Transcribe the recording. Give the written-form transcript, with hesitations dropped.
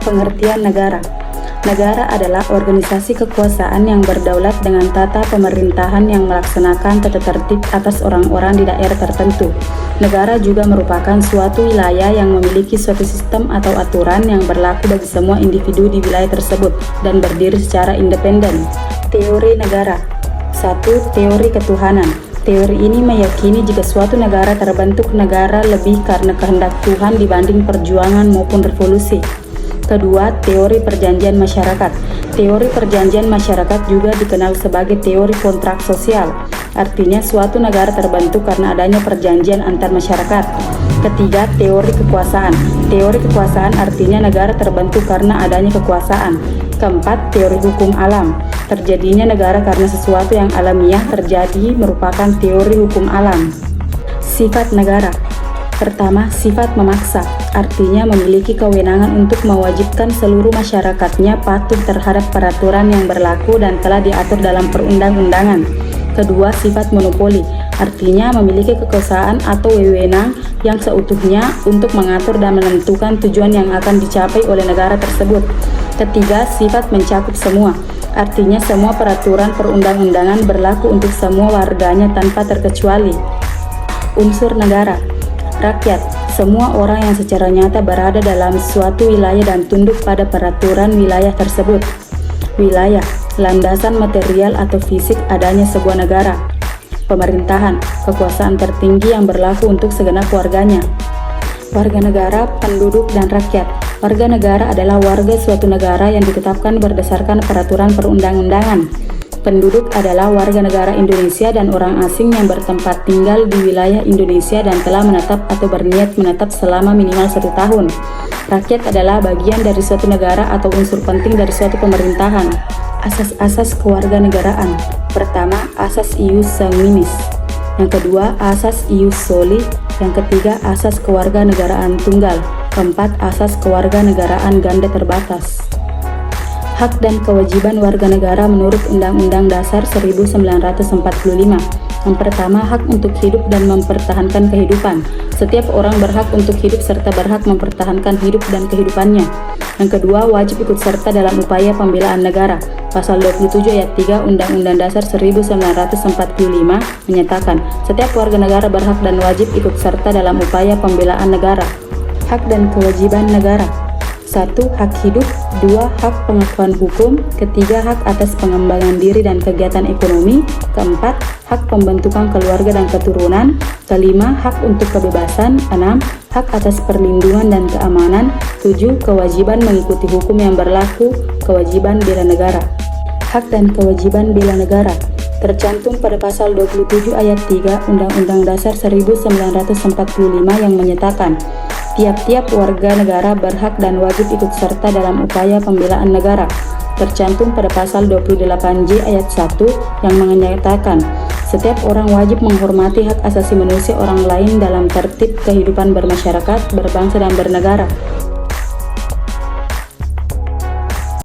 Pengertian negara. Negara adalah organisasi kekuasaan yang berdaulat dengan tata pemerintahan yang melaksanakan tata tertib atas orang-orang di daerah tertentu. Negara juga merupakan suatu wilayah yang memiliki suatu sistem atau aturan yang berlaku bagi semua individu di wilayah tersebut dan berdiri secara independen. Teori negara. 1. Teori ketuhanan. Teori ini meyakini jika suatu negara terbentuk negara lebih karena kehendak Tuhan dibanding perjuangan maupun revolusi. Kedua, teori perjanjian masyarakat. Teori perjanjian masyarakat juga dikenal sebagai teori kontrak sosial. Artinya suatu negara terbentuk karena adanya perjanjian antar masyarakat. Ketiga, teori kekuasaan. Teori kekuasaan artinya negara terbentuk karena adanya kekuasaan. Keempat, teori hukum alam. Terjadinya negara karena sesuatu yang alamiah terjadi merupakan teori hukum alam. Sifat negara. Pertama, sifat memaksa, artinya memiliki kewenangan untuk mewajibkan seluruh masyarakatnya patuh terhadap peraturan yang berlaku dan telah diatur dalam perundang-undangan. Kedua, sifat monopoli, artinya memiliki kekuasaan atau wewenang yang seutuhnya untuk mengatur dan menentukan tujuan yang akan dicapai oleh negara tersebut. Ketiga, sifat mencakup semua, artinya semua peraturan perundang-undangan berlaku untuk semua warganya tanpa terkecuali. Unsur negara. Rakyat, semua orang yang secara nyata berada dalam suatu wilayah dan tunduk pada peraturan wilayah tersebut. Wilayah, landasan material atau fisik adanya sebuah negara. Pemerintahan, kekuasaan tertinggi yang berlaku untuk segenap warganya. Warga negara, penduduk, dan rakyat. Warga negara adalah warga suatu negara yang ditetapkan berdasarkan peraturan perundang-undangan. Penduduk adalah warga negara Indonesia dan orang asing yang bertempat tinggal di wilayah Indonesia dan telah menetap atau berniat menetap selama minimal 1 tahun. Rakyat adalah bagian dari suatu negara atau unsur penting dari suatu pemerintahan. Asas-asas kewarganegaraan. Pertama, asas ius sanguinis. Yang kedua, asas ius soli. Yang ketiga, asas kewarganegaraan tunggal. Keempat, asas kewarganegaraan ganda terbatas. Hak dan kewajiban warga negara menurut Undang-Undang Dasar 1945. Yang pertama, hak untuk hidup dan mempertahankan kehidupan. Setiap orang berhak untuk hidup serta berhak mempertahankan hidup dan kehidupannya. Yang kedua, wajib ikut serta dalam upaya pembelaan negara. Pasal 27 ayat 3 Undang-Undang Dasar 1945 menyatakan, setiap warga negara berhak dan wajib ikut serta dalam upaya pembelaan negara. Hak dan kewajiban negara. 1. Hak hidup. 2. Hak pengakuan hukum. Ketiga, hak atas pengembangan diri dan kegiatan ekonomi. Keempat, hak pembentukan keluarga dan keturunan. Kelima, hak untuk kebebasan. 6. Hak atas perlindungan dan keamanan. 7. Kewajiban mengikuti hukum yang berlaku. Kewajiban bela negara. Hak dan kewajiban bela negara tercantum pada pasal 27 ayat 3 Undang-Undang Dasar 1945 yang menyatakan, tiap-tiap warga negara berhak dan wajib ikut serta dalam upaya pembelaan negara. Tercantum pada pasal 28J ayat 1 yang menyatakan, setiap orang wajib menghormati hak asasi manusia orang lain dalam tertib kehidupan bermasyarakat, berbangsa dan bernegara.